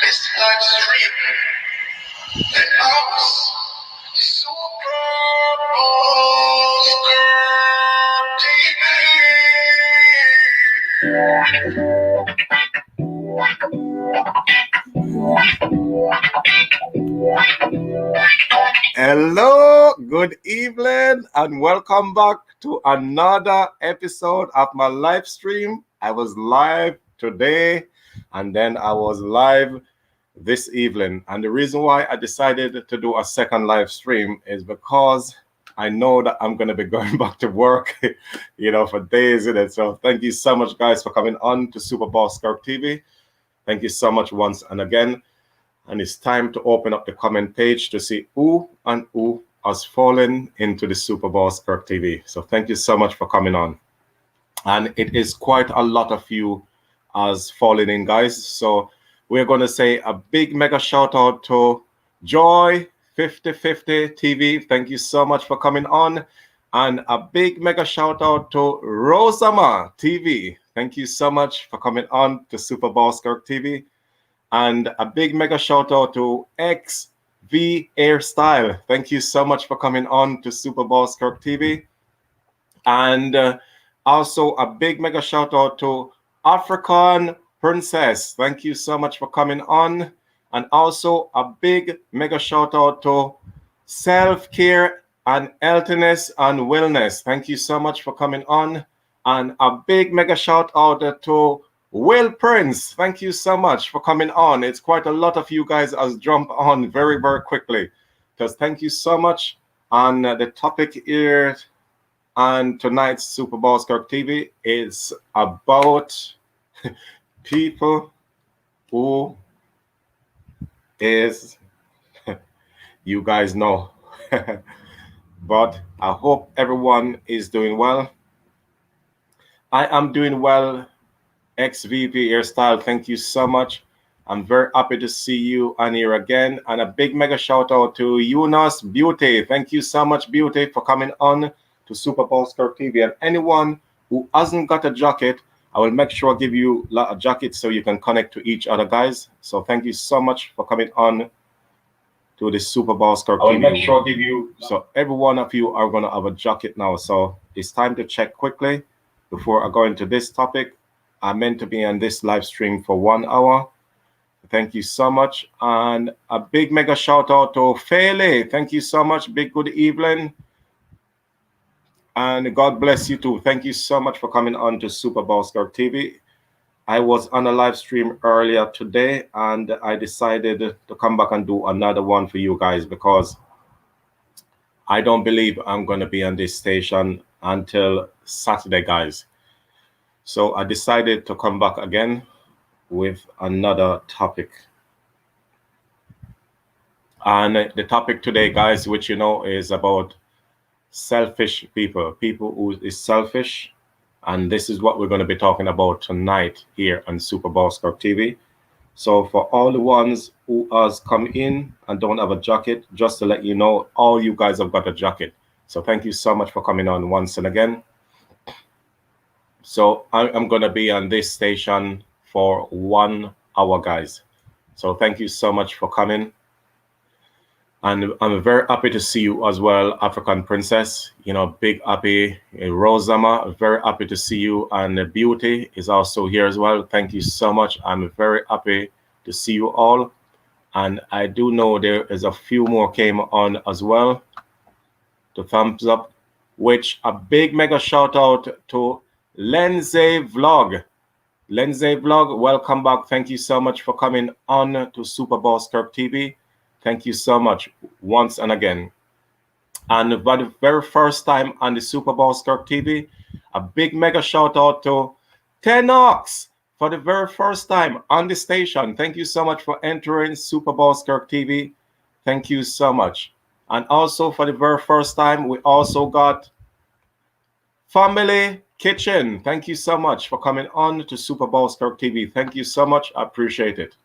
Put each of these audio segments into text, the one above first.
this live stream and ours, the Super Bowl Hello, good evening, and welcome back to another episode of my live stream. I was live today, and then I was live this evening. And the reason why I decided to do a second live stream is because I know that I'm going to be going back to work, for days in it. So thank you so much, guys, for coming on to Super Bowl Skirk TV. Thank you so much once and again. And it's time to open up the comment page to see who has fallen into the Super Bowl Skirk TV. So thank you so much for coming on. And it is quite a lot of you has fallen in, guys. So we're going to say a big mega shout out to Joy 5050 TV. Thank you so much for coming on. And a big mega shout out to Rosama TV. Thank you so much for coming on to Super Bowl Skirk TV. And a big mega shout out to XV Hairstyle. Thank you so much for coming on to Super Bowl Skirk TV. And also a big mega shout out to African Princess. Thank you so much for coming on. And also a big mega shout out to Self-Care and Healthiness and Wellness. Thank you so much for coming on. And a big mega shout out to Will Prince. Thank you so much for coming on. It's quite a lot of you guys has jumped on very, very quickly. Because thank you so much. And the topic here on tonight's Super Bowl Skirk TV is about people who is, you guys know. But I hope everyone is doing well. I am doing well. XVP Hairstyle, thank you so much. I'm very happy to see you on here again. And a big mega shout out to Eunice Beauty. Thank you so much, Beauty, for coming on to Super Bowl Skirk TV. And anyone who hasn't got a jacket, I will make sure I give you a jacket so you can connect to each other, guys. So thank you so much for coming on to the Super Bowl Skirk TV. I will make sure I give you. So every one of you are going to have a jacket now. So it's time to check quickly before I go into this topic. I'm meant to be on this live stream for 1 hour. Thank you so much. And a big mega shout out to Fele. Thank you so much. Big good evening. And God bless you too. Thank you so much for coming on to Super Bowl Skirk TV. I was on a live stream earlier today and I decided to come back and do another one for you guys because I don't believe I'm going to be on this station until Saturday, guys. So I decided to come back again with another topic. And the topic today, guys, which you know is about selfish people who is selfish. And this is what we're going to be talking about tonight here on Super Bowl Skirk TV. So for all the ones who has come in and don't have a jacket, just to let you know, all you guys have got a jacket. So thank you so much for coming on once and again. So I'm going to be on this station for 1 hour, guys. So thank you so much for coming. And I'm very happy to see you as well, African Princess. Big happy. Rosama, very happy to see you. And Beauty is also here as well. Thank you so much. I'm very happy to see you all. And I do know there is a few more came on as well. To thumbs up, which a big mega shout out to Lindsay Vlog. Lindsay Vlog, welcome back. Thank you so much for coming on to Super Bowl Skirk TV. Thank you so much once and again. And for the very first time on the Super Bowl Skirk TV, a big mega shout out to Tenox for the very first time on the station. Thank you so much for entering Super Bowl Skirk TV. Thank you so much. And also for the very first time, we also got Family Kitchen. Thank you so much for coming on to Super Bowl Skirk TV. Thank you so much. I appreciate it.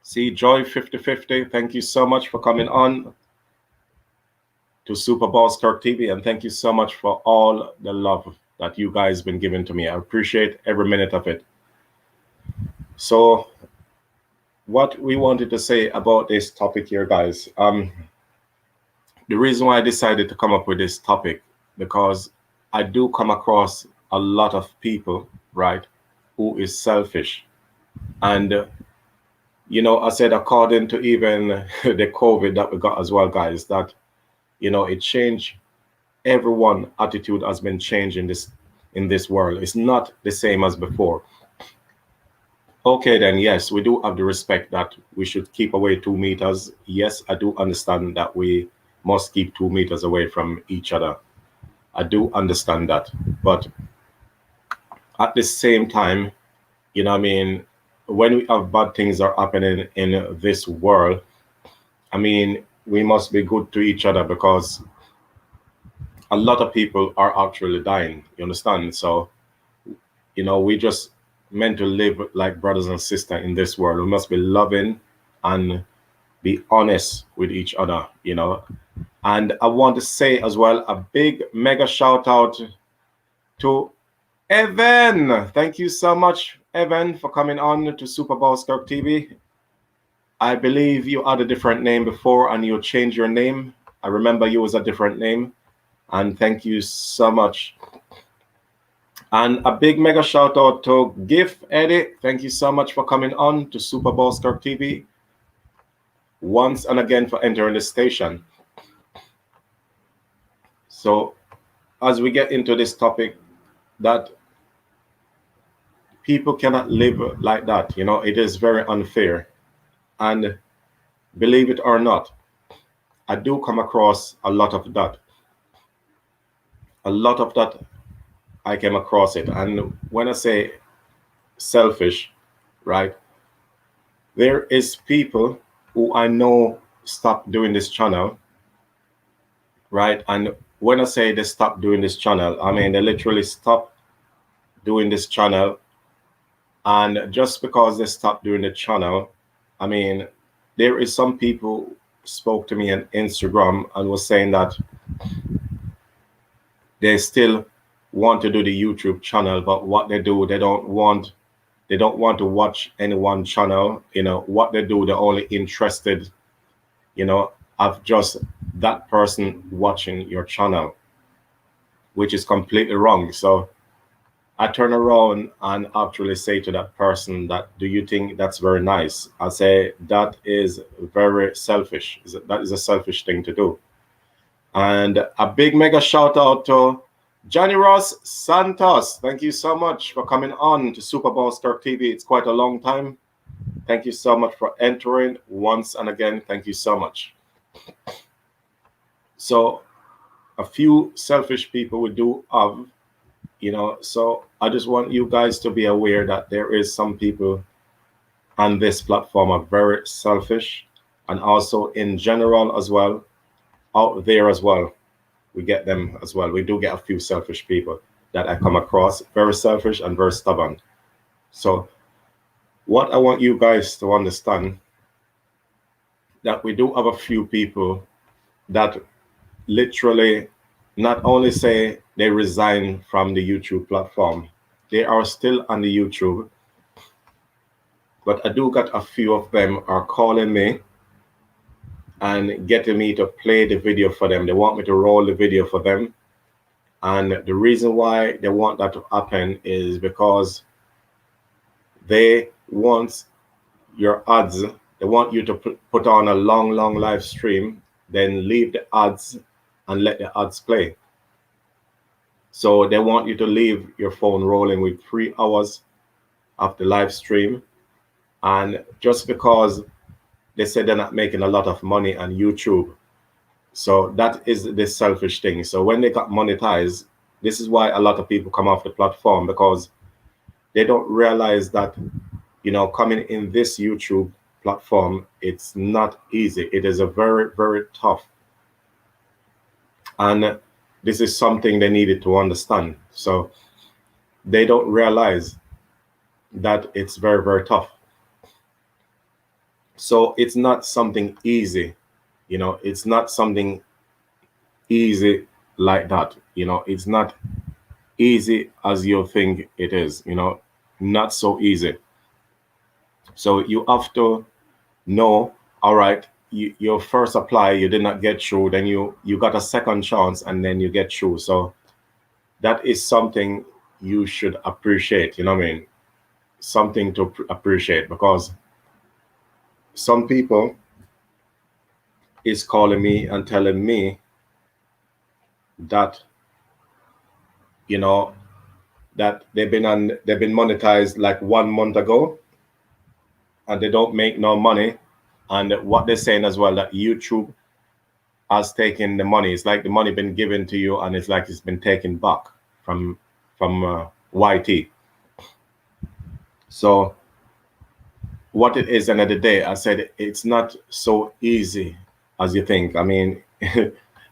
See, Joy 5050, thank you so much for coming on to Super Bowl Skirk TV. And thank you so much for all the love that you guys been giving to me. I appreciate every minute of it. So what we wanted to say about this topic here, guys. The reason why I decided to come up with this topic, because I do come across a lot of people, right, who is selfish. And, I said, according to even the COVID that we got as well, guys, that, it changed. Everyone attitude has been changed in this world. It's not the same as before. Okay, then yes, we do have the respect that we should keep away 2 meters. Yes, I do understand that we must keep 2 meters away from each other. I do understand that. But at the same time, I mean, when we have bad things are happening in this world, I mean, we must be good to each other because a lot of people are actually dying. You understand? So, we just meant to live like brothers and sisters in this world. We must be loving and be honest with each other. And I want to say as well a big mega shout out to Evan. Thank you so much, Evan, for coming on to Super Bowl Skirk TV. I believe you had a different name before and you changed your name. I remember you was a different name. And thank you so much. And a big mega shout out to GIF Eddie. Thank you so much for coming on to Super Bowl Skirk TV. Once and again for entering the station. So as we get into this topic, that people cannot live like that. It is very unfair. And believe it or not, I do come across a lot of that. A lot of that, I came across it. And when I say selfish, right, there is people who I know stop doing this channel, right? And when I say they stop doing this channel, I mean they literally stop doing this channel. And just because they stopped doing the channel, I mean, there is some people spoke to me on Instagram and was saying that they still want to do the YouTube channel, but what they do, they don't want to watch any one channel. What they do, they're only interested, of just that person watching your channel, which is completely wrong. So I turn around and actually say to that person that, do you think that's very nice? I say, that is very selfish. That is a selfish thing to do. And a big mega shout out to Johnny Ross Santos. Thank you so much for coming on to Super Bowl Skirk TV. It's quite a long time. Thank you so much for entering once and again. Thank you so much. So a few selfish people we do have, so I just want you guys to be aware that there is some people on this platform are very selfish, and also in general as well, out there as well, we get them as well. We do get a few selfish people that I come across, very selfish and very stubborn. So what I want you guys to understand, that we do have a few people that literally not only say they resign from the YouTube platform, they are still on the YouTube, but I do got a few of them are calling me and getting me to play the video for them. They want me to roll the video for them. And the reason why they want that to happen is because they want your ads. They want you to put on a long live stream, then leave the ads and let the ads play. So they want you to leave your phone rolling with 3 hours of the live stream. And just because they said they're not making a lot of money on YouTube, so that is the selfish thing. So when they got monetized, this is why a lot of people come off the platform, because they don't realize that, coming in this YouTube platform, it's not easy. It is a very, very tough. And this is something they needed to understand. So they don't realize that it's very, very tough. So it's not something easy, it's not something easy like that. It's not easy as you think it is, not so easy. So you have to no, all right, your first apply you did not get through, then you got a second chance and then you get through. So that is something you should appreciate, you know what I mean? Something to appreciate, because some people is calling me and telling me that, you know, that they've been monetized like 1 month ago and they don't make no money. And what they're saying as well, that YouTube has taken the money. It's like the money been given to you and it's like it's been taken back from YT. So what it is, another day, I said it's not so easy as you think. I mean,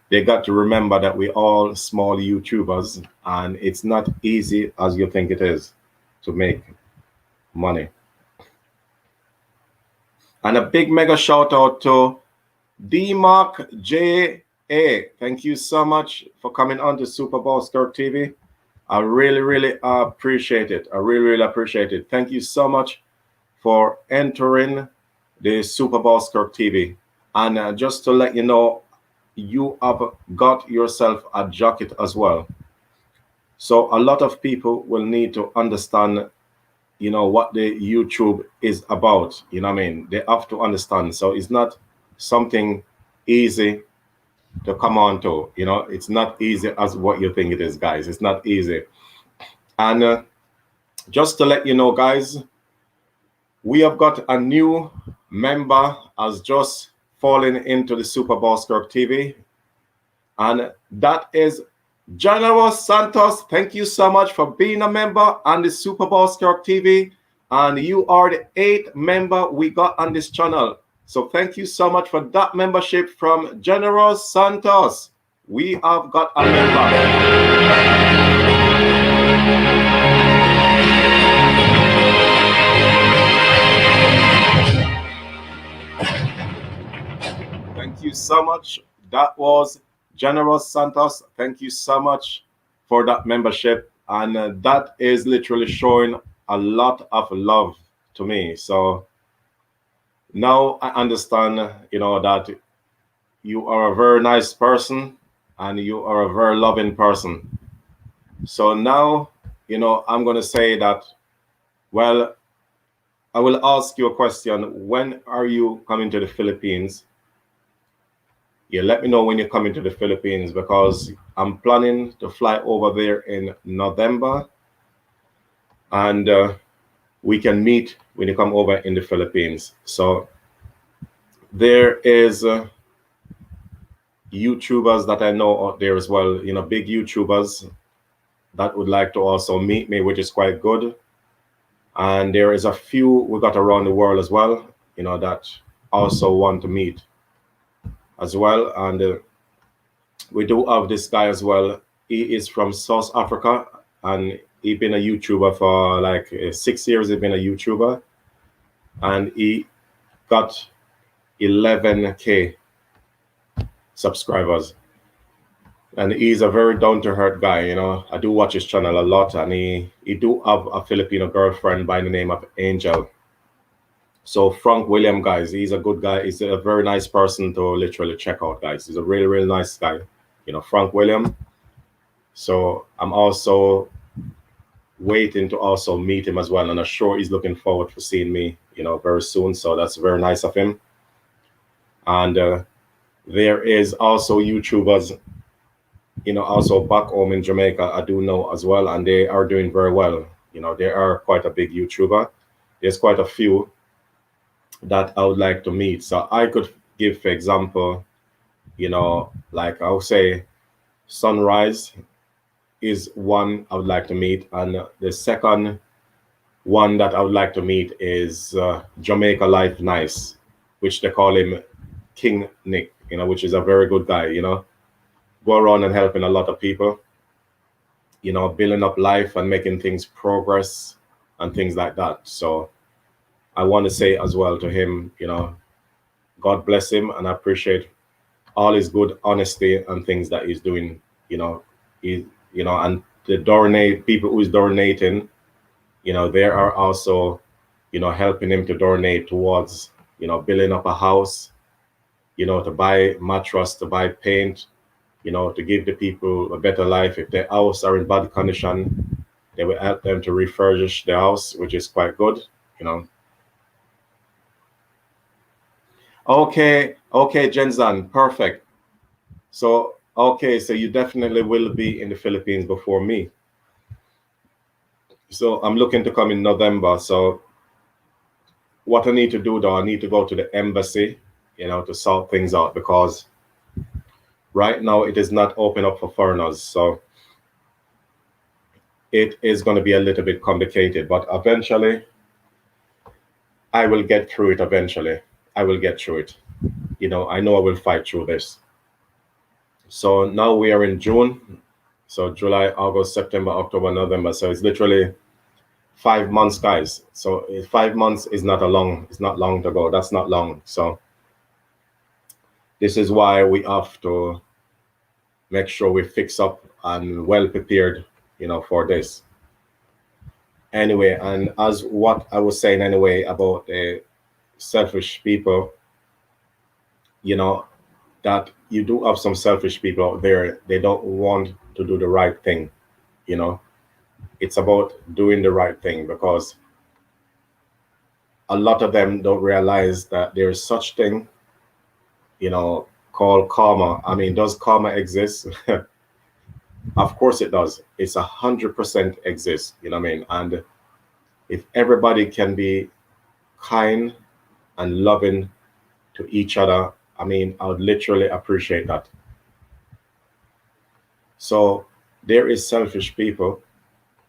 they got to remember that we all small YouTubers, and it's not easy as you think it is to make money. And a big mega shout out to D-Mark J.A. Thank you so much for coming on to Super Bowl Skirt TV. I really, really appreciate it. I really, really appreciate it. Thank you so much for entering the Super Bowl Skirt TV. And just to let you know, you have got yourself a jacket as well. So a lot of people will need to understand, you know, what the YouTube is about. You know what I mean? They have to understand. So it's not something easy to come on to. You know, it's not easy as what you think it is, guys. It's not easy. And just to let you know, guys, we have got a new member has just fallen into the Super Bowl Skirt TV, and that is General Santos. Thank you so much for being a member on the Super Bowl Skirt TV, and you are the 8th member we got on this channel. So thank you so much for that membership from General Santos. We have got a member. Thank you so much. That was General Santos. Thank you so much for that membership. And that is literally showing a lot of love to me. So now I understand, you know, that you are a very nice person and you are a very loving person. So now, you know, I'm going to say that, well, I will ask you a question. When are you coming to the Philippines? Yeah, let me know when you're coming to the Philippines, because I'm planning to fly over there in November, and we can meet when you come over in the Philippines. So there is YouTubers that I know out there as well, you know, big YouTubers that would like to also meet me, which is quite good. And there is a few we got around the world as well, you know, that also want to meet as well. And we do have this guy as well. He is from South Africa, and he been a YouTuber for like 6 years. He's been a YouTuber, and he got 11K subscribers. And he's a very down-to-earth guy. You know, I do watch his channel a lot, and he do have a Filipino girlfriend by the name of Angel. So Frank William, guys, he's a good guy. He's a very nice person to literally check out, guys. He's a really, really nice guy. You know, Frank William. So I'm also waiting to also meet him as well, and I'm sure he's looking forward to seeing me, you know, very soon. So that's very nice of him. And there is also YouTubers, you know, also back home in Jamaica, I do know as well, and they are doing very well. You know, they are quite a big YouTuber. There's quite a few that I would like to meet. So I could give, for example, you know, like I'll say Sunrise is one I would like to meet. And the second one that I would like to meet is Jamaica Life Nice, which they call him King Nick, you know, which is a very good guy, you know, go around and helping a lot of people, you know, building up life and making things progress and things like that. So I want to say as well to him, you know, God bless him, and I appreciate all his good honesty and things that he's doing, you know, you know, and the donate people who is donating, you know, they are also, you know, helping him to donate towards, building up a house, to buy mattress, to buy paint, to give the people a better life. If their house are in bad condition, they will help them to refurbish the house, which is quite good, you know. Okay, Jenzan, perfect. So, okay, so you definitely will be in the Philippines before me. So I'm looking to come in November. So what I need to do though, I need to go to the embassy, to sort things out because right now it is not open up for foreigners. So it is going to be a little bit complicated, but eventually I will get through it eventually. I will get through it. I know I will fight through this. So now we are in June. So July, August, September, October, November. So it's literally 5 months, guys. So 5 months is not it's not long to go. That's not long. So this is why we have to make sure we fix up and well prepared, for this. Anyway, and as what I was saying anyway about the selfish people, you know, that you do have some selfish people out there. They don't want to do the right thing, you know. It's about doing the right thing because a lot of them don't realize that there is such thing, called karma. I mean, does karma exist? Of course it does. It's 100% exists. You know what I mean? And if everybody can be kind and loving to each other, I mean, I would literally appreciate that. So there is selfish people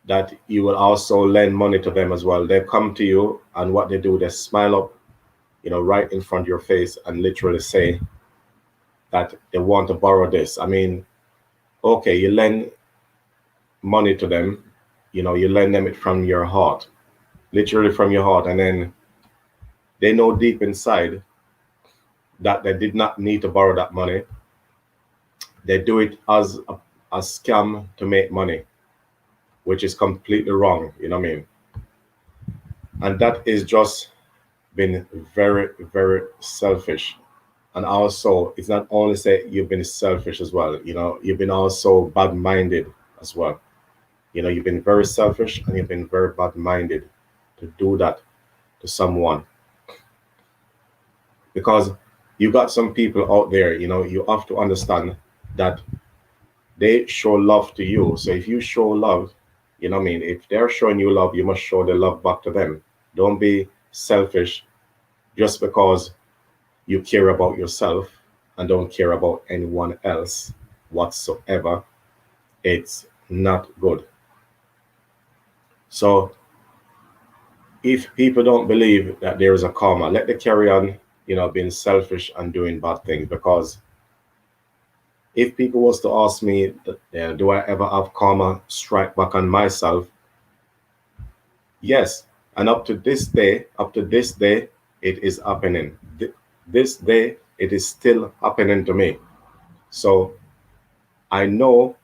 that you will also lend money to them as well. They come to you and what they do, they smile up, right in front of your face and literally say that they want to borrow this. I mean, okay, you lend money to them, you lend them it from your heart, literally from your heart. And then they know deep inside that they did not need to borrow that money. They do it as a scam to make money, which is completely wrong. You know what I mean? And that is just been very, very selfish. And also, it's not only say you've been selfish as well, you've been also bad minded as well. You've been very selfish and you've been very bad minded to do that to someone. Because you got some people out there, you have to understand that they show love to you. So if you show love, what I mean, if they're showing you love, you must show the love back to them. Don't be selfish just because you care about yourself and don't care about anyone else whatsoever. It's not good. So if people don't believe that there is a karma, let them carry on, being selfish and doing bad things. Because if people was to ask me, do I ever have karma strike back on myself? Yes. And up to this day, it is happening. This day, it is still happening to me. So I know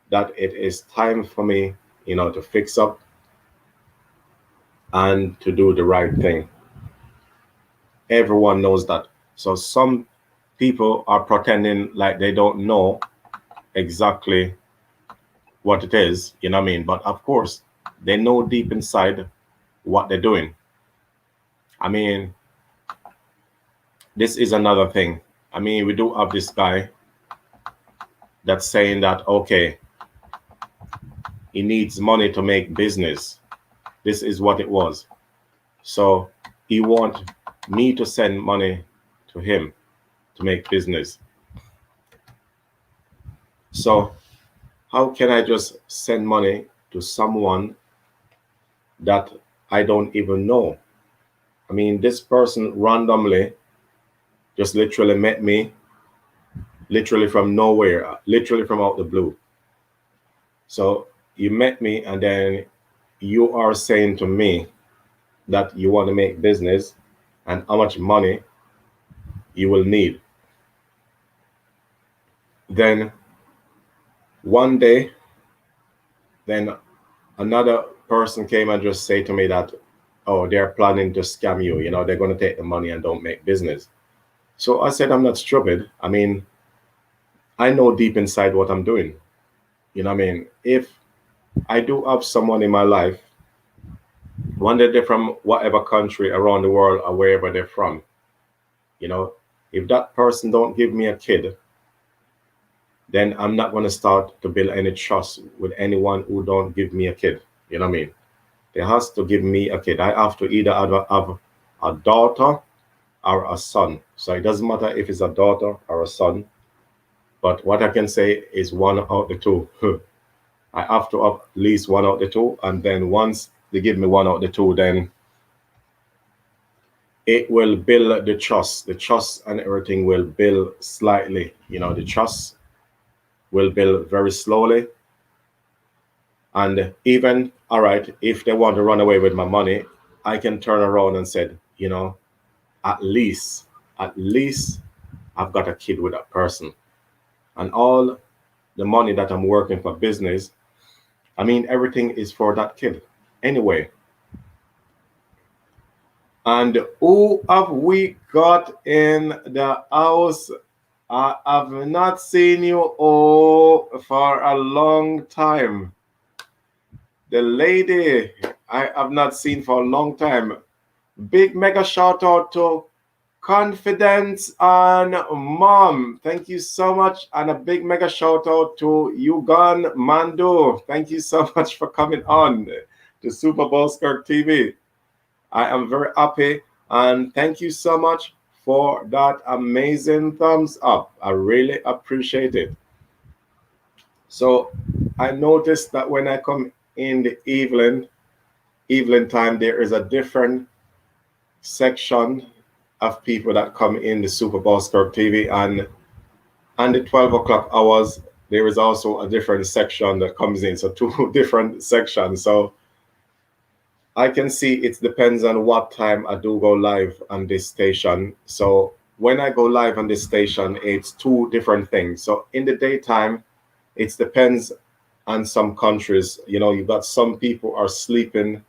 that it is time for me, to fix up and to do the right thing. Everyone knows that. So some people are pretending like they don't know exactly what it is, you know what I mean? But of course, they know deep inside what they're doing. I mean, this is another thing. I mean, we do have this guy that's saying that, okay, he needs money to make business. This is what it was. So he want me to send money to him to make business. So how can I just send money to someone that I don't even know? I mean, this person randomly just literally met me, literally from nowhere, literally from out the blue. So you met me and then you are saying to me that you want to make business and how much money you will need. Then one day, then another person came and just say to me that oh, they're planning to scam you. They're going to take the money and don't make business. So I said, I'm not stupid. I mean, I know deep inside what I'm doing. I mean, if I do have someone in my life, whether they're from whatever country around the world or wherever they're from, you know, if that person don't give me a kid, then I'm not going to start to build any trust with anyone who don't give me a kid. You know what I mean? They has to give me a kid. I have to either have a daughter or a son. So it doesn't matter if it's a daughter or a son. But what I can say is one out the two. I have to have at least one out the two. And then once they give me one out the two, then it will build the trust. The trust and everything will build slightly. The trust will build very slowly. And even, all right, if they want to run away with my money, I can turn around and said, at least, at least I've got a kid with that person. And all the money that I'm working for business, I mean, everything is for that kid anyway. And who have we got in the house? I have not seen you all for a long time. The lady I have not seen for a long time. Big mega shout out to Confidence and Mom. Thank you so much. And a big mega shout out to Yugan Mando. Thank you so much for coming on to Super Bowl Skirt TV. I am very happy and thank you so much for that amazing thumbs up. I really appreciate it. So I noticed that when I come in the evening time, there is a different section of people that come in the Super Bowl Skirt TV, and the 12 o'clock hours there is also a different section that comes in, so two different sections. So I can see it depends on what time I do go live on this station. So when I go live on this station, it's two different things. So in the daytime, it depends on some countries. You've got some people are sleeping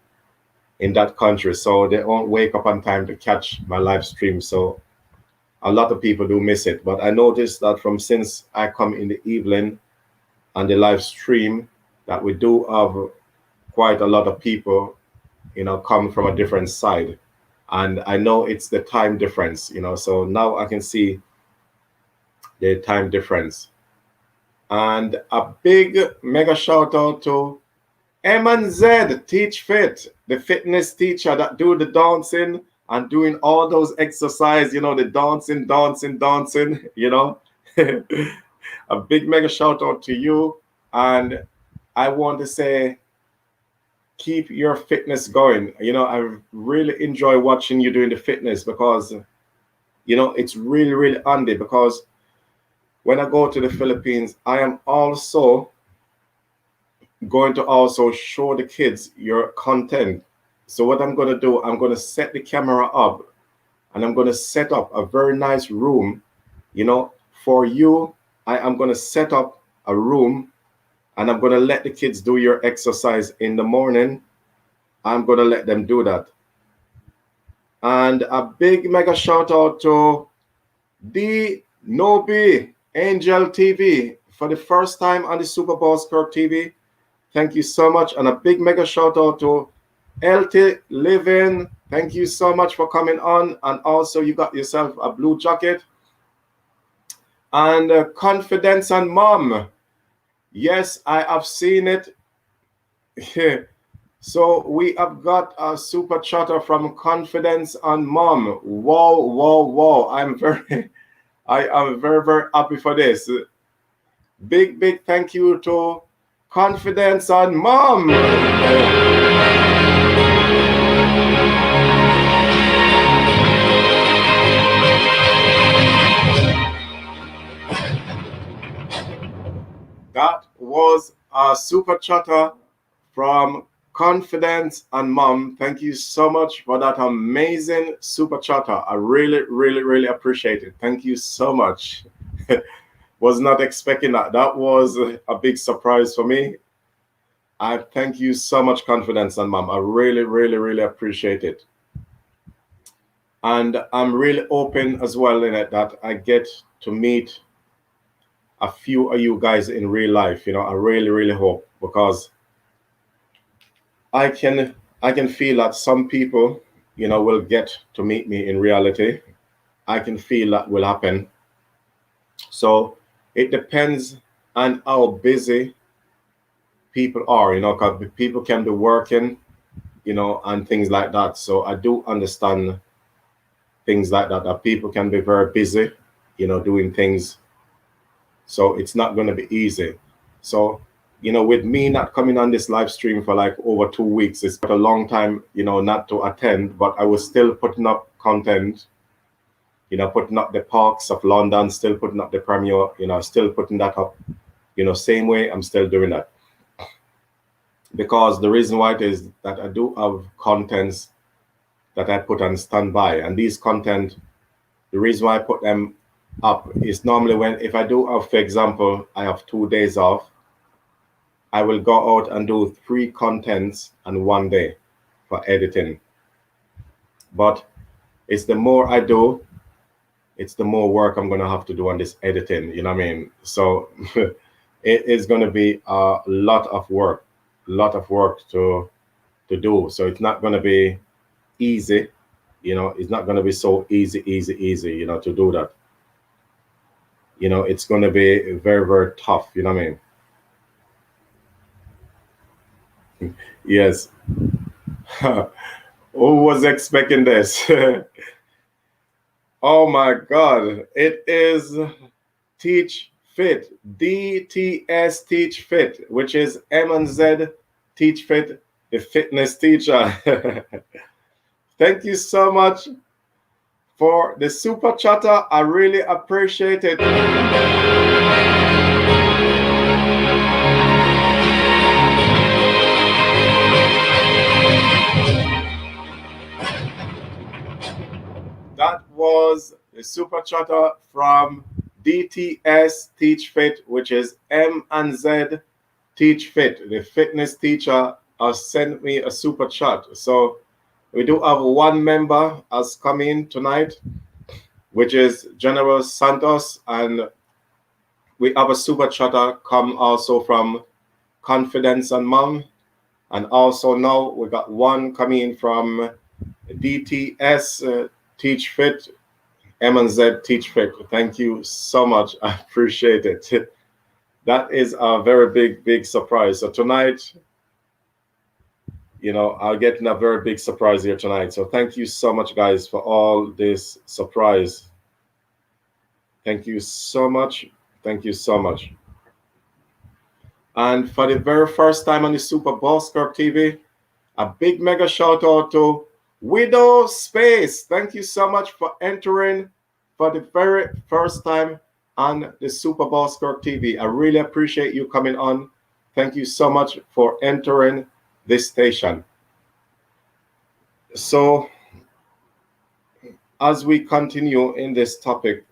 in that country, so they won't wake up on time to catch my live stream. So a lot of people do miss it. But I noticed that from since I come in the evening on the live stream, that we do have quite a lot of people, come from a different side. And I know it's the time difference, so now I can see the time difference. And a big mega shout out to M and Z Teach Fit, the fitness teacher that do the dancing and doing all those exercise, the dancing, A big mega shout out to you. And I want to say, keep your fitness going. I really enjoy watching you doing the fitness because, it's really, really handy because when I go to the Philippines, I am also going to also show the kids your content. So what I'm going to do, I'm going to set the camera up and I'm going to set up a very nice room, for you. I am going to set up a room and I'm going to let the kids do your exercise in the morning. I'm going to let them do that. And a big mega shout out to the Nobi Angel TV for the first time on the Super Bowl Skirt TV. Thank you so much. And a big mega shout out to LT Living. Thank you so much for coming on. And also you got yourself a blue jacket. And Confidence and Mom. Yes, I have seen it. So we have got a super chatter from Confidence and Mom. Wow. I am very, very happy for this. Big thank you to Confidence and Mom. That was a super chatter from Confidence and Mom. Thank you so much for that amazing super chatter. I really, really, really appreciate it. Thank you so much. Was not expecting that. That was a big surprise for me. I thank you so much, Confidence and Mom. I really, really, really appreciate it. And I'm really open as well in it that I get to meet a few of you guys in real life. I really, really hope, because I can feel that some people, will get to meet me in reality. I can feel that will happen. So it depends on how busy people are, because people can be working, and things like that. So I do understand things like that people can be very busy, doing things. So it's not going to be easy. So, with me not coming on this live stream for like over 2 weeks, it's a long time, not to attend, but I was still putting up content, putting up the Parks of London, still putting up the premiere, still putting that up, same way I'm still doing that. Because the reason why it is that I do have contents that I put on standby, and these content, the reason why I put them up is normally when, if I do have, for example, I have 2 days off, I will go out and do 3 contents on one day for editing. But it's the more I do, it's the more work I'm going to have to do on this editing, you know what I mean? So it is going to be a lot of work to do. So it's not going to be easy, it's not going to be so easy, to do that. It's going to be very, very tough, you know what I mean? Yes. Who was expecting this? Oh my God. It is Teach Fit, DTS Teach Fit, which is M&Z Teach Fit, the fitness teacher. Thank you so much for the super chatter. I really appreciate it. That was the super chatter from DTS Teach Fit, which is M&Z Teach Fit. The fitness teacher has sent me a super chat. So we do have one member has come in tonight, which is General Santos, and we have a super chatter come also from Confidence and Mom, and also now we got one coming from DTS Teach Fit, M&Z Teach Fit. Thank you so much. I appreciate it. That is a very big surprise. So tonight, I'll get a very big surprise here tonight. So thank you so much, guys, for all this surprise. Thank you so much. Thank you so much. And for the very first time on the Super Boss Kirk TV, a big mega shout out to Widow Space. Thank you so much for entering for the very first time on the Super Boss Kirk TV. I really appreciate you coming on. Thank you so much for entering this station. So, as we continue in this topic,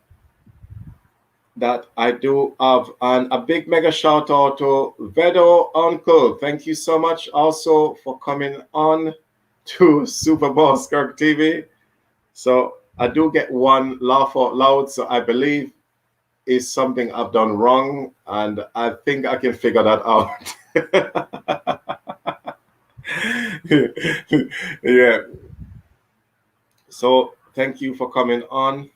that I do have, and a big mega shout out to Vedo Uncle. Thank you so much also for coming on to Super Boss Kirk TV. So I do get one laugh out loud, so I believe is something I've done wrong, and I think I can figure that out. Yeah. So thank you for coming on.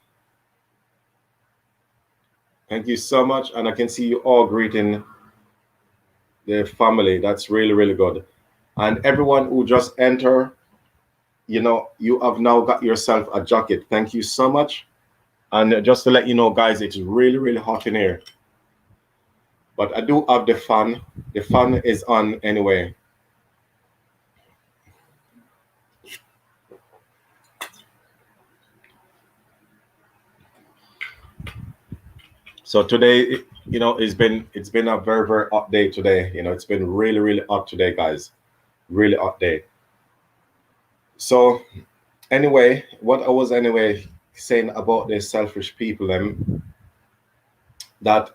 Thank you so much, and I can see you all greeting the family. That's really good. And everyone who just enter, you have now got yourself a jacket. Thank you so much. And just to let you know, guys, it's really hot in here. But I do have the fan. The fan is on anyway. So today, it's been a very hot day today. It's been really hot today, guys. Really hot day. So anyway, what I was saying about the selfish people, that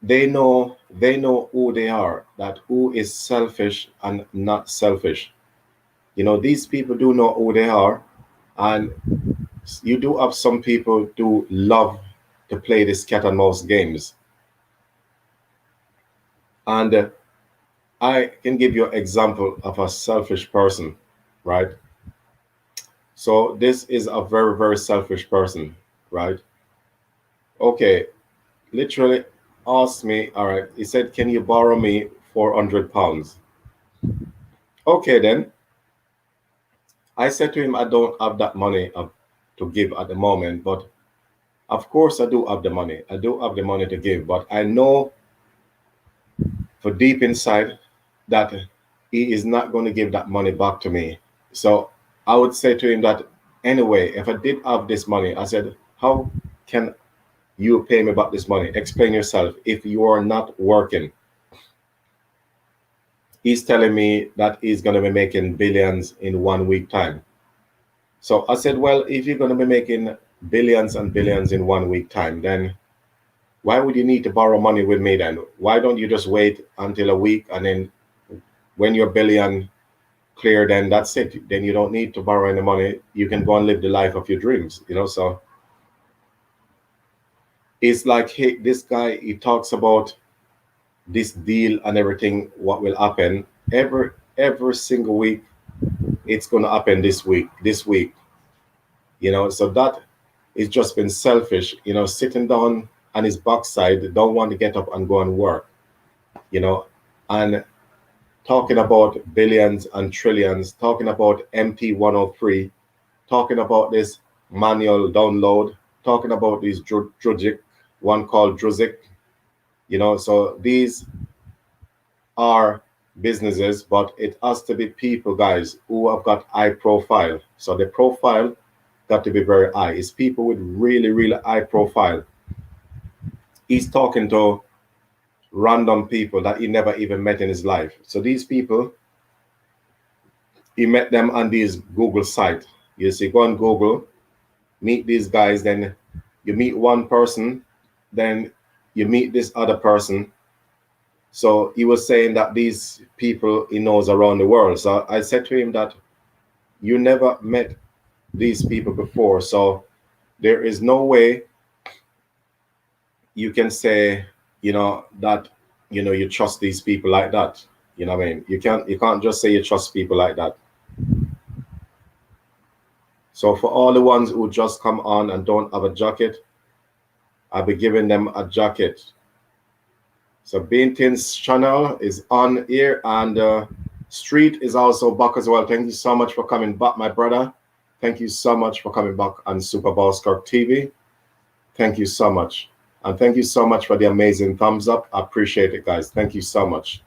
they know they know who they are, that who is selfish and not selfish. These people do know who they are, and you do have some people do love to play this cat and mouse games. And I can give you an example of a selfish person, right? So this is a very, very selfish person, right? Okay, literally asked me, all right, he said, can you borrow me 400 pounds? Okay, then I said to him, I don't have that money to give at the moment, but of course I do have the money. I do have the money to give, but I know for deep inside that he is not going to give that money back to me. So I would say to him that anyway, if I did have this money, I said, how can you pay me back this money? Explain yourself. If you are not working, he's telling me that he's going to be making billions in 1 week time. So I said, well, if you're going to be making billions and billions in 1 week time, then why would you need to borrow money with me then? Why don't you just wait until a week, and then when your billion clear, then that's it. Then you don't need to borrow any money. You can go and live the life of your dreams. So it's like, hey, this guy, he talks about this deal and everything, what will happen every single week. It's going to happen this week. So that is just been selfish, sitting down on his backside, don't want to get up and go and work, you know, and talking about billions and trillions, talking about MT103, talking about this manual download, talking about these Drugic, one called Druzic. So these are businesses, but it has to be people, guys, who have got high profile. So the profile got to be very high. It's people with really, really high profile. He's talking to random people that he never even met in his life. So these people, he met them on these Google site. You see, go on Google, meet these guys, then you meet one person, then you meet this other person. So he was saying that these people he knows around the world. So I said to him that you never met these people before. So there is no way you can say, that, you trust these people like that. You know what I mean? You can't just say you trust people like that. So for all the ones who just come on and don't have a jacket, I'll be giving them a jacket. So Bintin's channel is on here, and Street is also back as well. Thank you so much for coming back, my brother. Thank you so much for coming back on Super Boss Kirk TV. Thank you so much. And thank you so much for the amazing thumbs up. I appreciate it, guys. Thank you so much.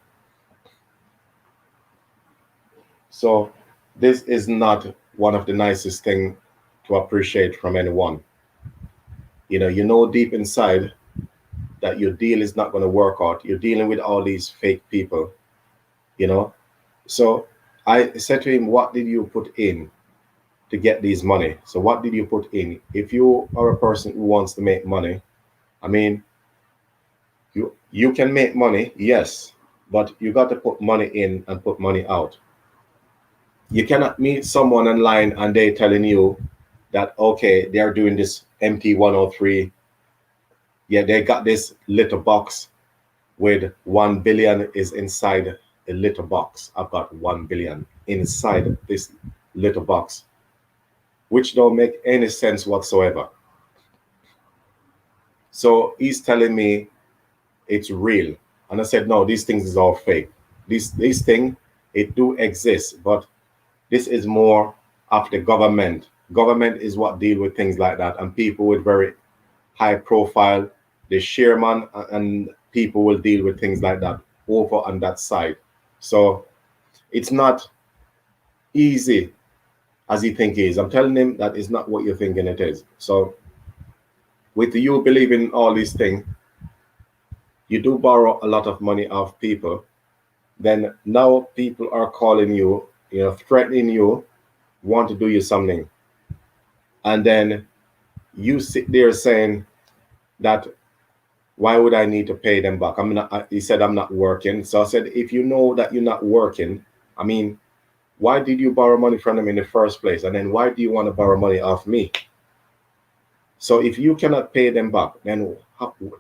So this is not one of the nicest things to appreciate from anyone. You know deep inside that your deal is not going to work out. You're dealing with all these fake people, you know. So I said to him, what did you put in to get these money? So what did you put in? If you are a person who wants to make money, I mean, you can make money, yes, but you got to put money in and put money out. You cannot meet someone online and they telling you that, okay, they're doing this MT103. Yeah, they got this little box with 1 billion is inside a little box. I've got 1 billion inside this little box, which don't make any sense whatsoever. So he's telling me it's real. And I said, no, these things is all fake. These thing, it do exist, but this is more of the government. Government is what deal with things like that, and people with very high profile, the chairman and people will deal with things like that over on that side. So it's not easy as you think it is. I'm telling him that it's not what you're thinking it is. So with you believing all these things, you do borrow a lot of money off people. Then now people are calling you, threatening you, want to do you something. And then you sit there saying that why would I need to pay them back? He said, I'm not working. So I said, if you know that you're not working, I mean, why did you borrow money from them in the first place? And then why do you want to borrow money off me? So if you cannot pay them back, then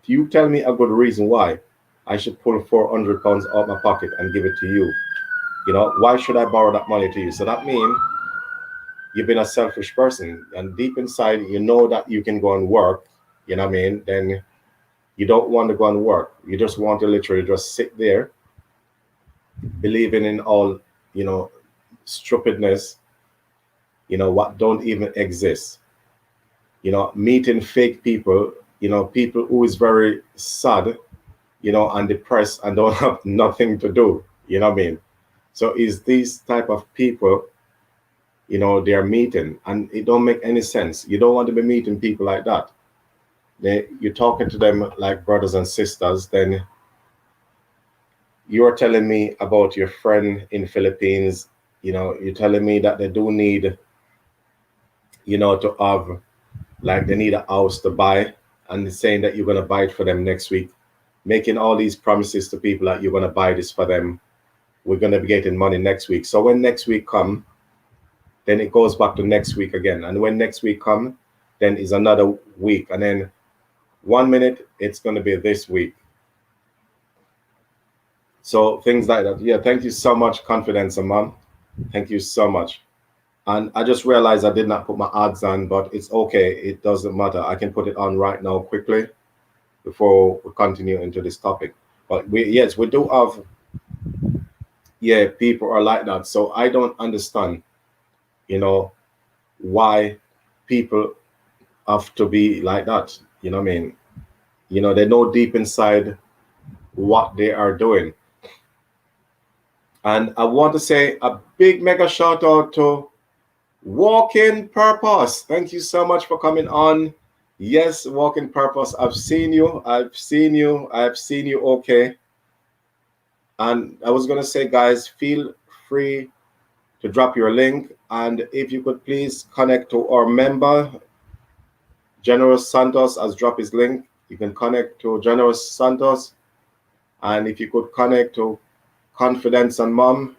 you tell me a good reason why I should pull £400 out my pocket and give it to you. You know, why should I borrow that money to you? So that means you've been a selfish person. And deep inside, you know that you can go and work, you know what I mean? Then you don't want to go and work. You just want to literally just sit there, believing in all, you know, stupidness, you know, what don't even exist. You know, meeting fake people, you know, people who is very sad, you know, and depressed and don't have nothing to do. You know what I mean? So is these type of people, you know, they're meeting, and it don't make any sense. You don't want to be meeting people like that. You're talking to them like brothers and sisters. Then you're telling me about your friend in Philippines. You know, you're telling me that they do need, you know, to have, like, they need a house to buy, and saying that you're going to buy it for them next week, making all these promises to people that you're going to buy this for them. We're going to be getting money next week. So when next week come, then it goes back to next week again. And when next week come, then is another week. And then 1 minute, it's going to be this week. So things like that. Yeah, thank you so much, Confidence, Mom. Thank you so much. And I just realized I did not put my ads on, but it's okay. It doesn't matter. I can put it on right now quickly before we continue into this topic. But yes, we do have, yeah, people are like that. So I don't understand, you know, why people have to be like that. You know what I mean? You know, they know deep inside what they are doing. And I want to say a big mega shout out to Walk in Purpose. Thank you so much for coming on. Yes, Walk in Purpose. I've seen you. Okay. And I was going to say, guys, feel free to drop your link. And if you could please connect to our member, Generous Santos has dropped his link. You can connect to Generous Santos. And if you could connect to Confidence and Mom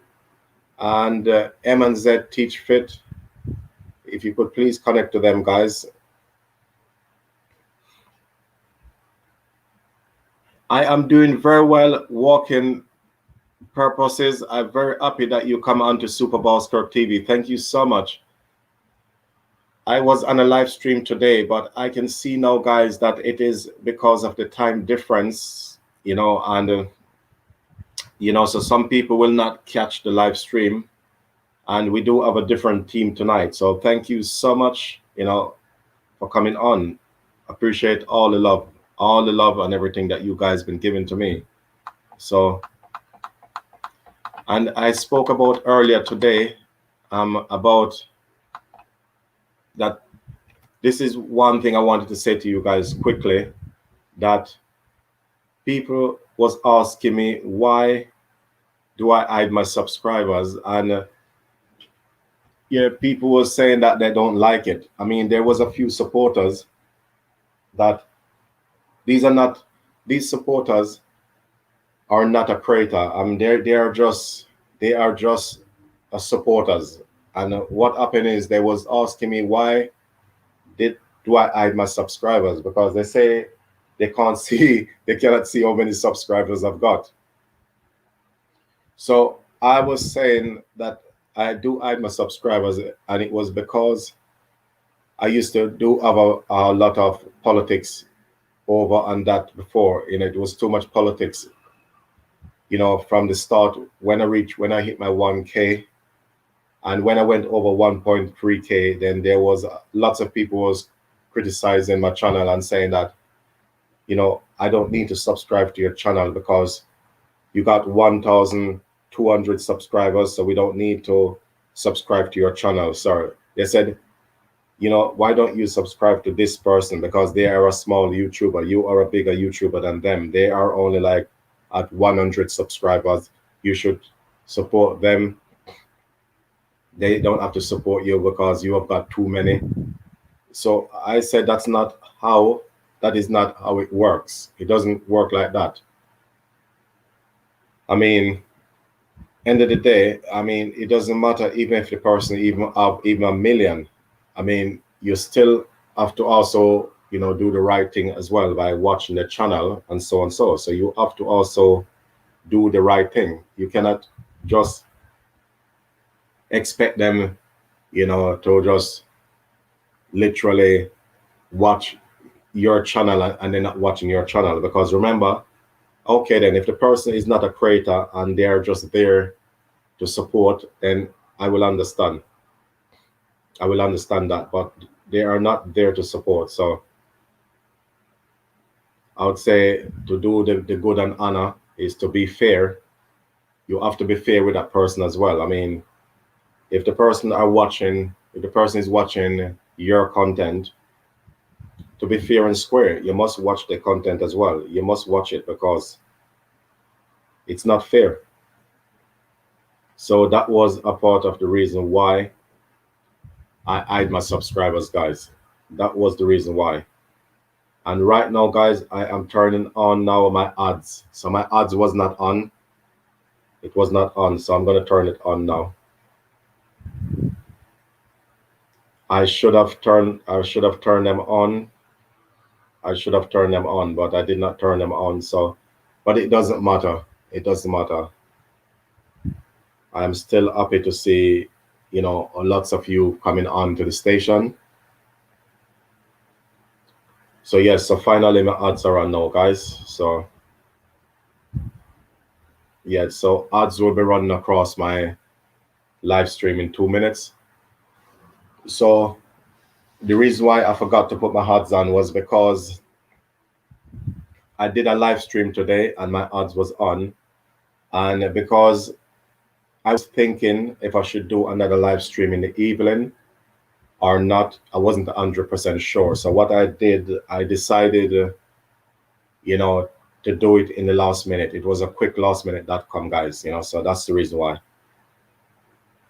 and M and Z Teach Fit, if you could please connect to them, guys. I am doing very well, Walking Purposes. I'm very happy that you come on to Super Bowl Skirt TV. Thank you so much. I was on a live stream today, but I can see now, guys, that it is because of the time difference, you know, and, you know, so some people will not catch the live stream. And we do have a different team tonight. So thank you so much, you know, for coming on. Appreciate all the love and everything that you guys been giving to me. So, and I spoke about earlier today about that. This is one thing I wanted to say to you guys quickly, that people was asking me, why do I hide my subscribers? And yeah, people were saying that they don't like it. I mean, there was a few supporters that these supporters are not a creator. I mean, they are just supporters. And what happened is they was asking me, why do I hide my subscribers? Because they say they cannot see how many subscribers I've got. So I was saying that I do hide my subscribers, and it was because I used to do have a lot of politics over on that before. You know, it was too much politics, you know, from the start. When I hit my 1K, and when I went over 1.3K, then there was lots of people was criticizing my channel and saying that, you know, I don't need to subscribe to your channel because you got 1,200 subscribers, so we don't need to subscribe to your channel. Sorry. They said, you know, why don't you subscribe to this person? Because they are a small YouTuber. You are a bigger YouTuber than them. They are only like at 100 subscribers. You should support them. They don't have to support you because you have got too many. So I said that's not how That is not how it works. It doesn't work like that. I mean, end of the day, I mean, it doesn't matter even if the person even have even a million. I mean, you still have to also, do the right thing as well by watching the channel and so on so. So you have to also do the right thing. You cannot just expect them, to just literally watch your channel and they're not watching your channel. Because remember, okay, then if the person is not a creator and they're just there to support, then I will understand. I will understand that, but they are not there to support. So I would say to do the good and honor is to be fair. You have to be fair with that person as well. I mean, if the person is watching your content, to be fair and square, you must watch the content as well. You must watch it because it's not fair. So that was a part of the reason why I hide my subscribers, guys. That was the reason why. And right now, guys, I am turning on now my ads. So my ads was not on. It was not on. So I'm gonna turn it on now. I should have turned them on. I should have turned them on, but I did not turn them on. So, but it doesn't matter. It doesn't matter. I'm still happy to see, lots of you coming on to the station. So yes, so finally my ads are on now, guys. So yeah, so ads will be running across my live stream in 2 minutes. So the reason why I forgot to put my ads on was because I did a live stream today and my ads was on, and because I was thinking if I should do another live stream in the evening or not. I wasn't 100% sure. So what I did, I decided, you know, to do it in the last minute. It was a quick last minute.com, guys, so that's the reason why.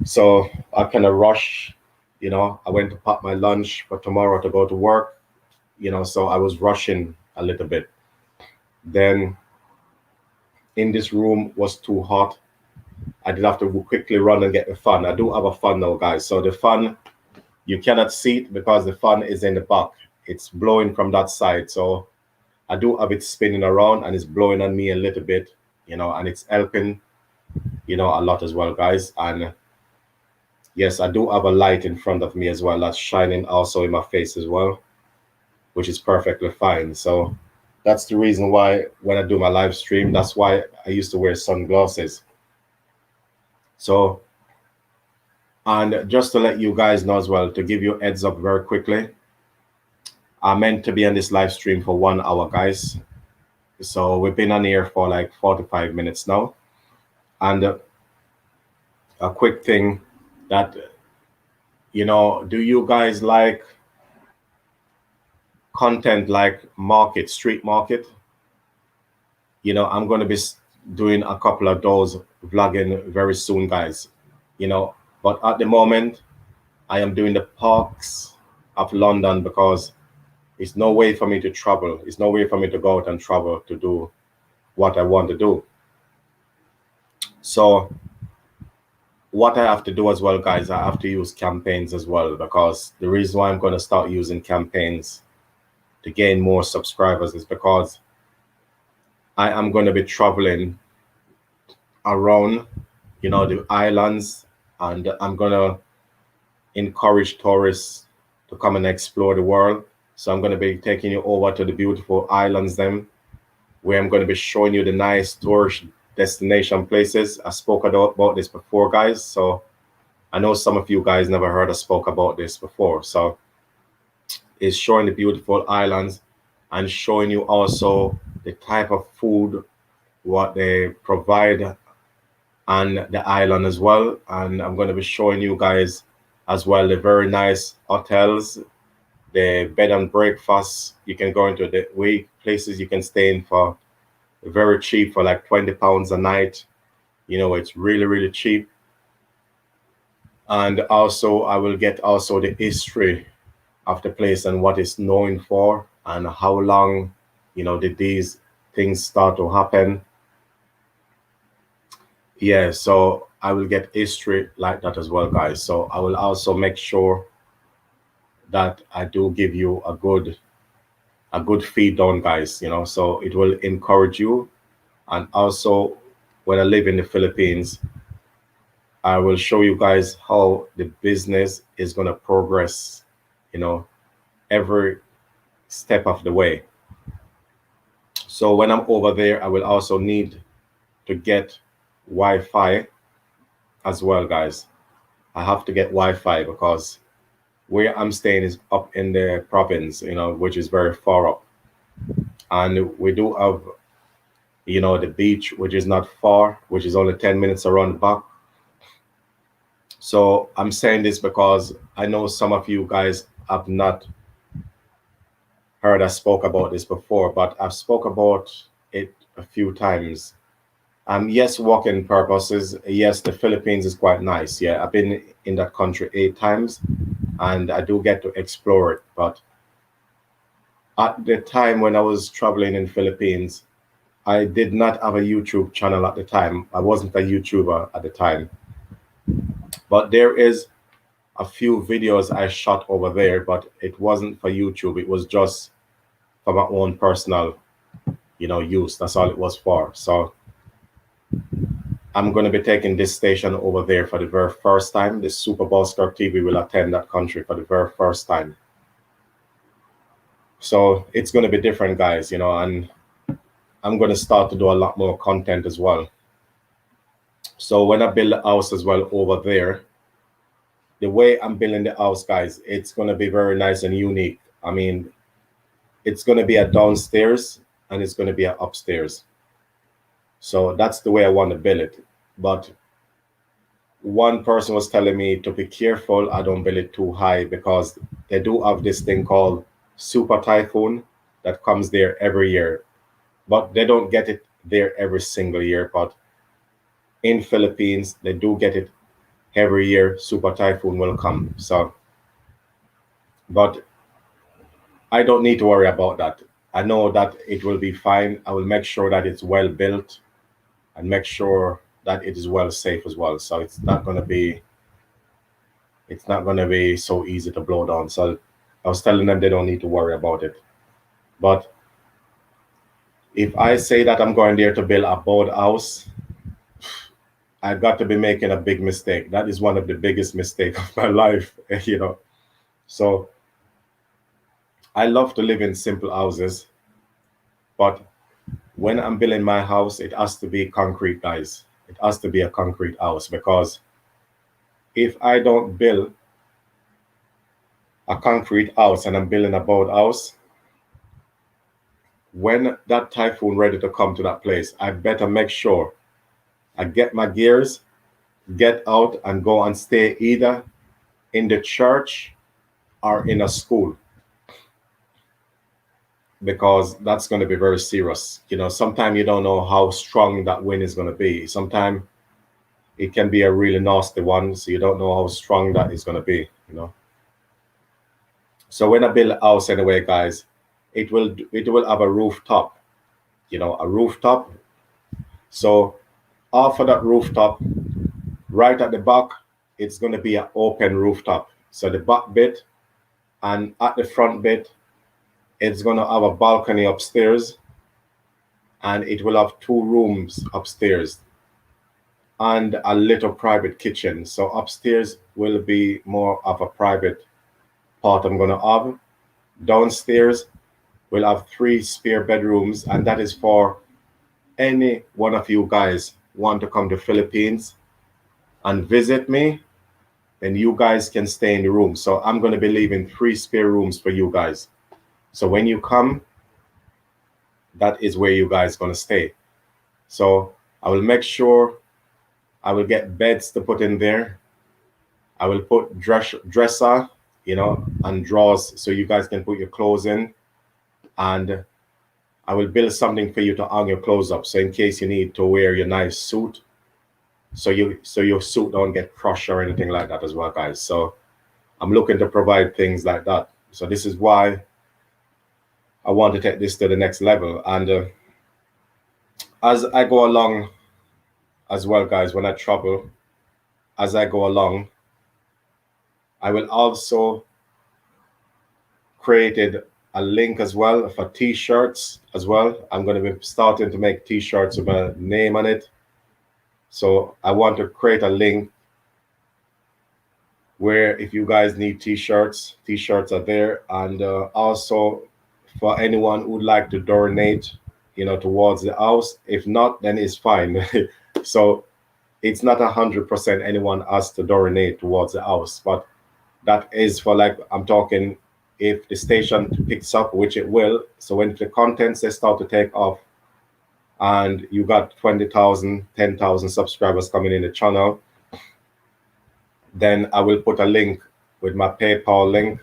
So I kind of rush, I went to pack my lunch for tomorrow to go to work, so I was rushing a little bit. Then in this room was too hot. I did have to quickly run and get the fan. I do have a fan now, guys. So the fan, you cannot see it because the fan is in the back. It's blowing from that side. So I do have it spinning around and it's blowing on me a little bit, and it's helping, a lot as well, guys. And yes, I do have a light in front of me as well that's shining also in my face as well, which is perfectly fine. So that's the reason why when I do my live stream, that's why I used to wear sunglasses. So, and just to let you guys know as well, to give you a heads up very quickly, I'm meant to be on this live stream for 1 hour, guys. So we've been on here for like 45 minutes now. And a quick thing that, do you guys like content like street market? I'm going to be doing a couple of those vlogging very soon, guys. But at the moment, I am doing the parks of London because it's no way for me to travel. It's no way for me to go out and travel to do what I want to do. So what I have to do as well, guys, I have to use campaigns as well, because the reason why I'm going to start using campaigns to gain more subscribers is because I am going to be traveling around, the islands, and I'm going to encourage tourists to come and explore the world. So I'm going to be taking you over to the beautiful islands where I'm going to be showing you the nice tourist destination places. I spoke about this before, guys. So I know some of you guys never heard I spoke about this before. So it's showing the beautiful islands and showing you also the type of food, what they provide on the island as well. And I'm going to be showing you guys as well the very nice hotels, the bed and breakfast. You can go into the places you can stay in for very cheap, for like £20 a night. It's really, really cheap. And also I will get also the history of the place and what it's known for and how long, did these things start to happen. Yeah, so I will get history like that as well, guys. So I will also make sure that I do give you a good feed down, guys, so it will encourage you. And also, when I live in the Philippines, I will show you guys how the business is going to progress, you know, every step of the way. So when I'm over there, I will also need to get Wi-Fi as well, guys. I have to get Wi-Fi because where I'm staying is up in the province, which is very far up. And we do have, the beach, which is not far, which is only 10 minutes around the back. So I'm saying this because I know some of you guys have not heard I spoke about this before, but I've spoke about it a few times. Yes, working purposes. Yes, the Philippines is quite nice. Yeah, I've been in that country 8 times, and I do get to explore it. But at the time when I was traveling in Philippines, I did not have a YouTube channel at the time. I wasn't a YouTuber at the time. But there is a few videos I shot over there, but it wasn't for YouTube. It was just for my own personal, use. That's all it was for. So I'm going to be taking this station over there for the very first time. The Super Bowl Star TV will attend that country for the very first time. So it's going to be different, guys, and I'm going to start to do a lot more content as well. So when I build a house as well over there, the way I'm building the house, guys, it's going to be very nice and unique. I mean, it's going to be a downstairs and it's going to be a upstairs. So that's the way I want to build it. But one person was telling me to be careful I don't build it too high because they do have this thing called super typhoon that comes there every year. But they don't get it there every single year. But in Philippines, they do get it every year. Super typhoon will come. So, but I don't need to worry about that. I know that it will be fine. I will make sure that it's well built and make sure that it is well safe as well. So it's not gonna be so easy to blow down. So I was telling them they don't need to worry about it. But if I say that I'm going there to build a boat house, I've got to be making a big mistake. That is one of the biggest mistakes of my life. So I love to live in simple houses, but when I'm building my house, it has to be concrete, guys. It has to be a concrete house because if I don't build a concrete house and I'm building a boat house, when that typhoon ready to come to that place, I better make sure I get my gears, get out and go and stay either in the church or in a school because that's going to be very serious. Sometimes you don't know how strong that wind is going to be. Sometimes it can be a really nasty one, so you don't know how strong that is going to be. So when I build a house anyway, guys, it will have a rooftop, a rooftop. So off of that rooftop, right at the back, it's going to be an open rooftop. So the back bit and at the front bit, it's going to have a balcony upstairs and it will have 2 rooms upstairs and a little private kitchen. So upstairs will be more of a private part I'm going to have. Downstairs, we'll have 3 spare bedrooms, and that is for any one of you guys want to come to Philippines and visit me, then you guys can stay in the room. So I'm going to be leaving 3 spare rooms for you guys. So when you come, that is where you guys going to stay. So I will make sure I will get beds to put in there. I will put dresser, and drawers so you guys can put your clothes in. And I will build something for you to hang your clothes up. So in case you need to wear your nice suit, so your suit don't get crushed or anything like that as well, guys. So I'm looking to provide things like that. So this is why I want to take this to the next level. And as I go along as well, guys, when I travel, as I go along, I will also created a link as well for t-shirts as well. I'm going to be starting to make t-shirts with my name on it. So I want to create a link where if you guys need t-shirts are there. And also for anyone who would like to donate, towards the house. If not, then it's fine. So it's not 100% anyone has to donate towards the house, but that is for, like, I'm talking, if the station picks up, which it will. So when the contents they start to take off and you got 20,000, 10,000 subscribers coming in the channel, then I will put a link with my PayPal link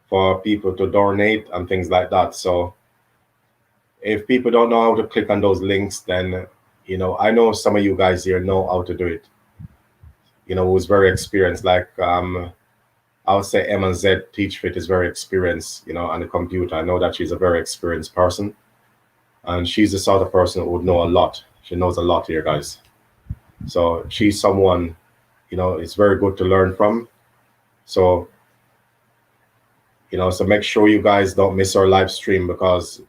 for people to donate and things like that. So if people don't know how to click on those links, then, I know some of you guys here know how to do it, who's very experienced. Like, I would say M and Z Teach Fit is very experienced, on the computer. I know that she's a very experienced person. And she's the sort of person who would know a lot. She knows a lot here, guys. So she's someone, it's very good to learn from. So, so make sure you guys don't miss her live stream, because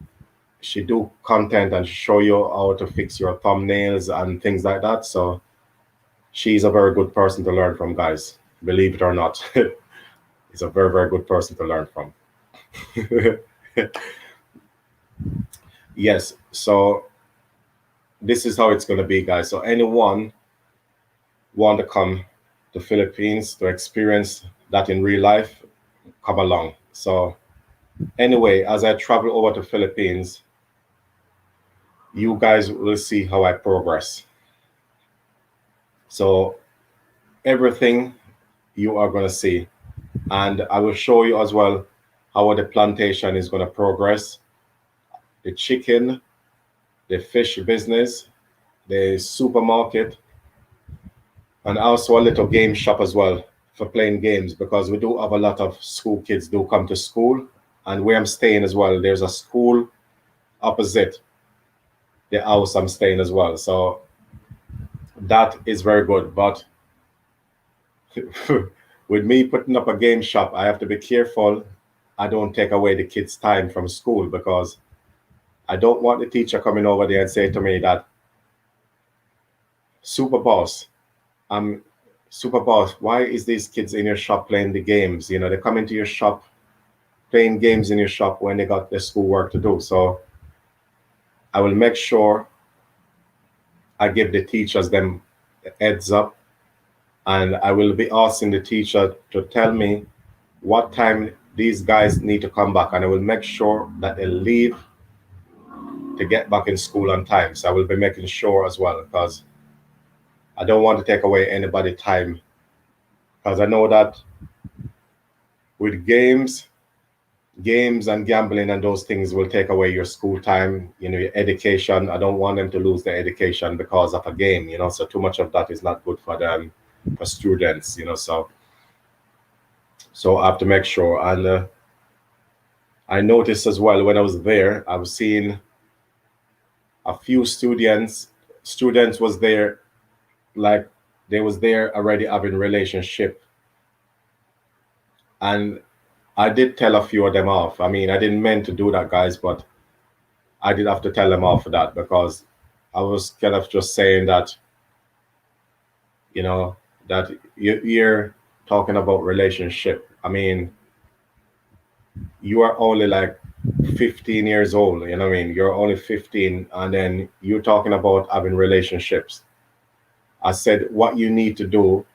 she do content and show you how to fix your thumbnails and things like that. So she's a very good person to learn from, guys. Believe it or not. It's a very, very good person to learn from. Yes, so this is how it's going to be, guys. So anyone want to come to Philippines to experience that in real life, come along. So anyway, as I travel over to Philippines, you guys will see how I progress. So everything you are going to see, and I will show you as well how the plantation is going to progress, the chicken, the fish business, the supermarket, and also a little game shop as well for playing games, because we do have a lot of school kids do come to school. And where I'm staying as well, there's a school opposite the house I'm staying as well. So that is very good. But with me putting up a game shop, I have to be careful I don't take away the kids' time from school, because I don't want the teacher coming over there and say to me that, Super boss, super boss, why is these kids in your shop playing the games? They come into your shop playing games in your shop when they got their schoolwork to do. So I will make sure I give the teachers them heads up, and I will be asking the teacher to tell me what time these guys need to come back, and I will make sure that they leave to get back in school on time. So I will be making sure as well, because I don't want to take away anybody time, because I know that with games and gambling and those things will take away your school time, your education. I don't want them to lose their education because of a game, so too much of that is not good for them, for students, so I have to make sure. And I noticed as well when I was there, I was seeing a few students was there, like they was there already having relationship, and I did tell a few of them off. I mean, I didn't mean to do that, guys, but I did have to tell them off for that, because I was kind of just saying that, that you're talking about relationship. I mean, you are only like 15 years old, you know what I mean? You're only 15, and then you're talking about having relationships. I said, what you need to do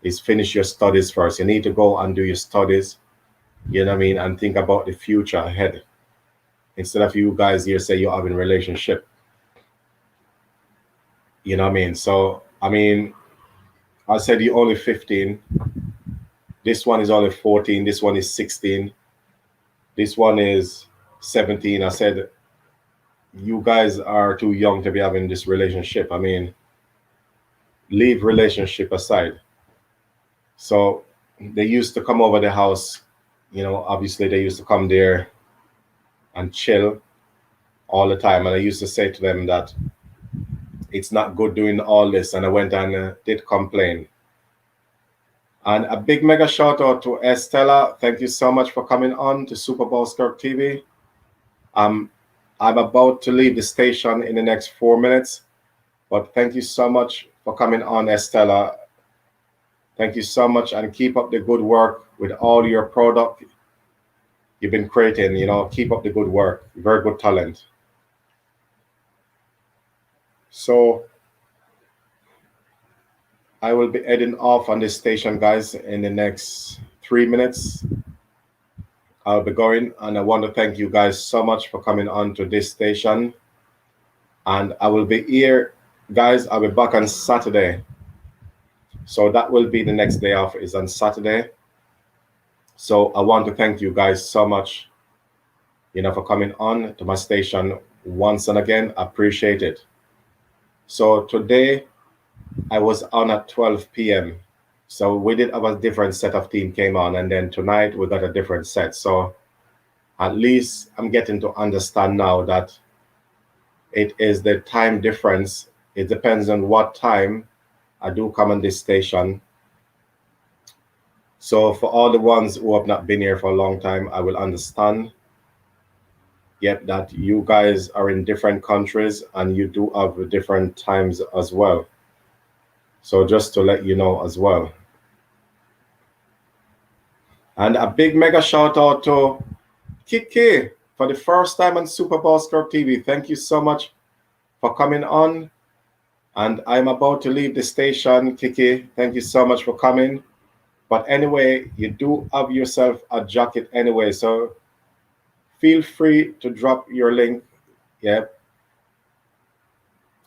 is finish your studies first. You need to go and do your studies, you know what I mean, and think about the future ahead, instead of you guys here say you're having relationship. You know what I mean? So, I mean, I said you're only 15. This one is only 14. This one is 16. This one is 17. I said, you guys are too young to be having this relationship. I mean, leave relationship aside. So they used to come over the house, obviously they used to come there and chill all the time. And I used to say to them that it's not good doing all this. And I went and did complain. And a big mega shout out to Estella. Thank you so much for coming on to Super Bowl Skirt TV. Um, I'm about to leave the station in the next 4 minutes, but thank you so much for coming on, Estella. Thank you so much, and keep up the good work with all your product you've been creating. Keep up the good work. Very good talent. So I will be heading off on this station, guys, in the next 3 minutes. I'll be going, and I want to thank you guys so much for coming on to this station. And I will be here, guys. I'll be back on Saturday. So that will be the next day off, is on Saturday. So I want to thank you guys so much, for coming on to my station once and again. I appreciate it. So today I was on at 12 p.m. So we did have a different set of team came on, and then tonight we got a different set. So at least I'm getting to understand now that it is the time difference. It depends on what time I do come on this station. So for all the ones who have not been here for a long time, I will understand. Yet that you guys are in different countries and you do have different times as well. So just to let you know as well. And a big mega shout out to Kiki for the first time on Super Bowl Skirt TV. Thank you so much for coming on. And I'm about to leave the station, Kiki. Thank you so much for coming. But anyway, you do have yourself a jacket anyway. So feel free to drop your link. Yeah.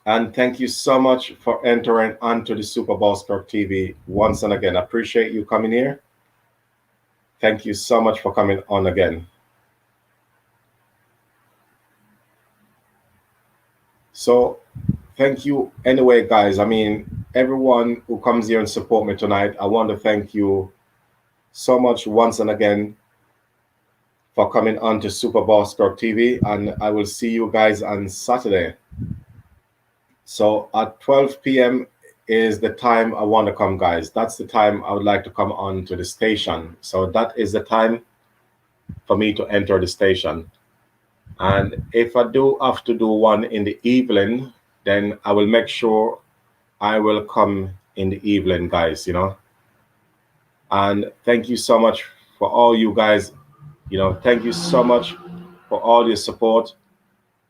And thank you so much for entering onto the Super Bowl Skirt TV once and again. I appreciate you coming here. Thank you so much for coming on again. So thank you anyway, guys. I mean, everyone who comes here and support me tonight, I want to thank you so much once and again for coming on to Super Bowl Skirt TV. And I will see you guys on Saturday. So at 12 p.m. is the time I want to come, guys. That's the time I would like to come on to the station. So that is the time for me to enter the station. And if I do have to do one in the evening, then I will make sure I will come in the evening, guys, And thank you so much for all you guys. Thank you so much for all your support.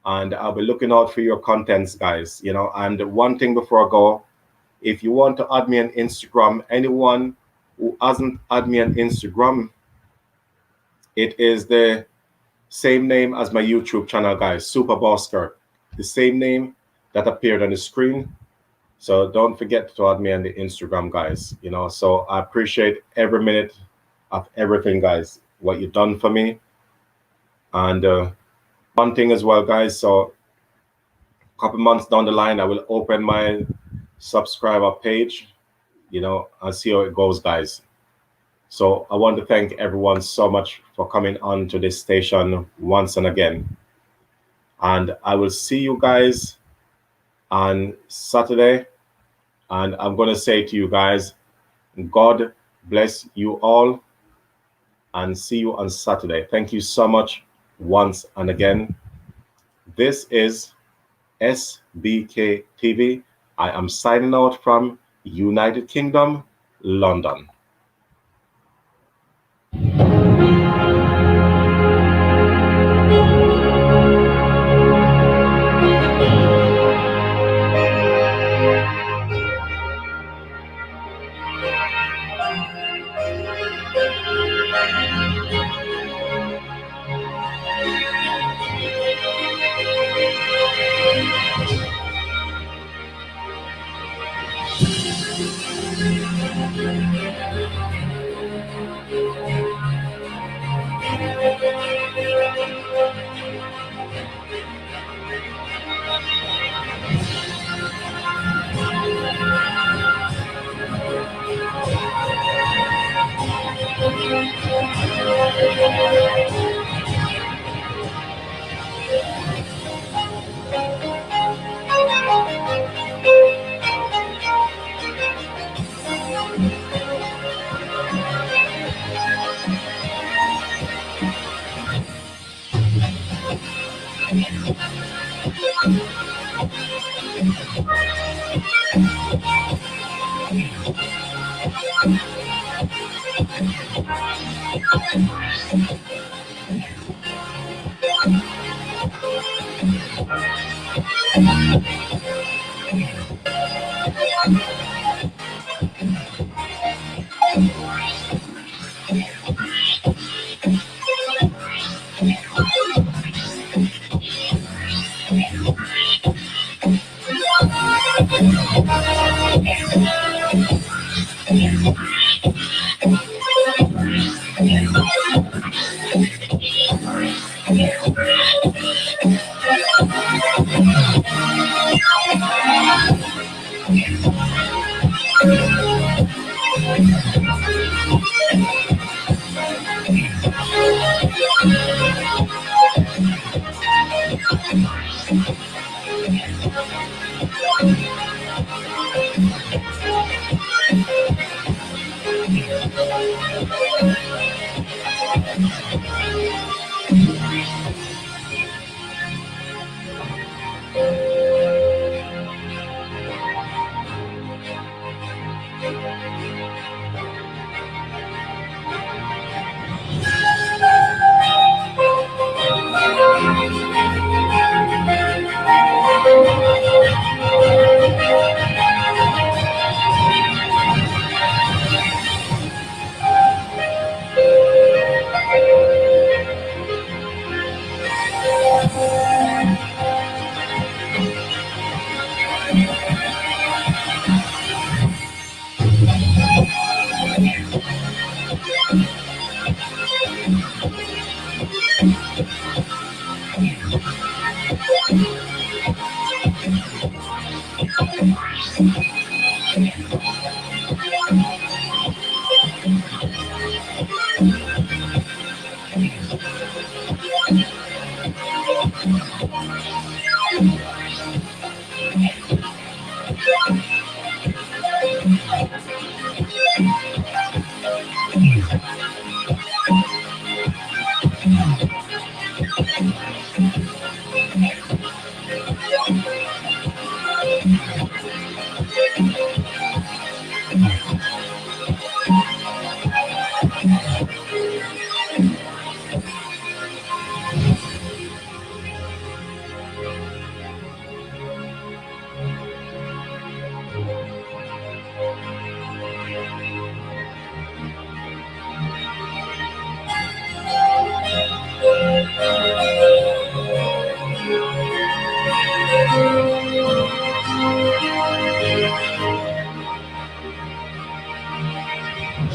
And I'll be looking out for your contents, guys. And one thing before I go, if you want to add me on Instagram, anyone who hasn't added me on Instagram, it is the same name as my YouTube channel, guys, Super Bowl Skirt. The same name that appeared on the screen. So don't forget to add me on the Instagram, guys. So I appreciate every minute of everything, guys, what you've done for me. And one thing as well, guys, so a couple months down the line, I will open my subscriber page, and see how it goes, guys. So I want to thank everyone so much for coming on to this station once and again. And I will see you guys on Saturday. And I'm going to say to you guys, God bless you all, and see you on Saturday. Thank you so much once and again. This is SBK TV. I am signing out from United Kingdom, London.